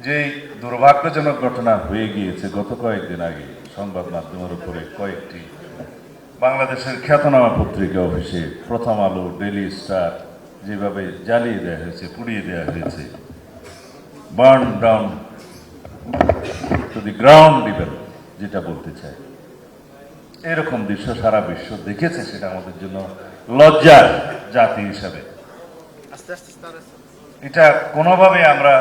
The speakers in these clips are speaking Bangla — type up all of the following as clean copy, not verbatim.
যে দুর্ভাগ্যজনক ঘটনা হয়ে গিয়েছে গত কয়েকদিন আগে সংবাদ মাধ্যমের উপরে কয়েকটি বাংলাদেশের খ্যাতনামা পত্রিকা অফিসে প্রথম আলো, ডেইলি স্টার যেভাবে জ্বালিয়ে দেওয়া হয়েছে, পুড়িয়ে দেওয়া হয়েছে, burn down to the ground level যেটা বলতে চাই, এরকম দৃশ্য সারা বিশ্ব দেখেছে। সেটা আমাদের জন্য লজ্জার জাতি হিসাবে। এটা কোনোভাবে আমরা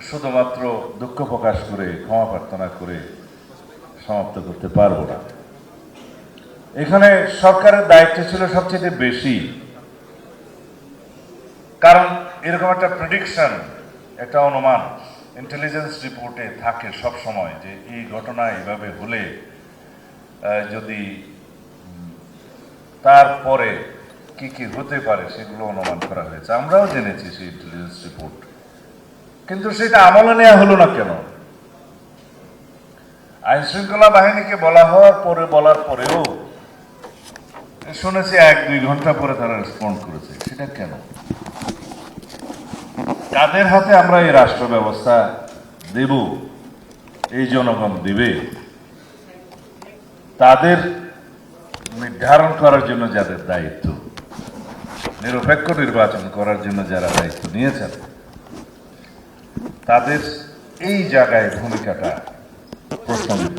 শুধুমাত্র দুঃখ প্রকাশ করে ক্ষমা প্রার্থনা করে সমাপ্ত করতে পারবো না। এখানে সরকারের দায়িত্ব ছিল সবচেয়ে বেশি, কারণ এরকম একটা প্রেডিকশন, একটা অনুমান ইন্টেলিজেন্স রিপোর্টে থাকে সব সময় যে এই ঘটনা এইভাবে হলে যদি তারপরে কি কি হতে পারে সেগুলো অনুমান করা হয়েছে। আমরাও জেনেছি সেই ইন্টেলিজেন্স রিপোর্ট, কিন্তু সেটা আমলে নেওয়া হলো না কেন? আইন শৃঙ্খলা বাহিনীকে বলার পরেও শুনেছি 1-2 ঘন্টা পরে তারা রেসপন্ড করেছে। সেটা কেন? কাদের হাতে আমরা এই রাষ্ট্র ব্যবস্থা দেব? এই জনগণ দিবে। তাদের নির্ধারণ করার জন্য যাদের দায়িত্ব, নিরপেক্ষ নির্বাচন করার জন্য যারা দায়িত্ব নিয়েছেন, তাদের এই জায়গায় ভূমিকাটা প্রশ্নবিদ্ধ।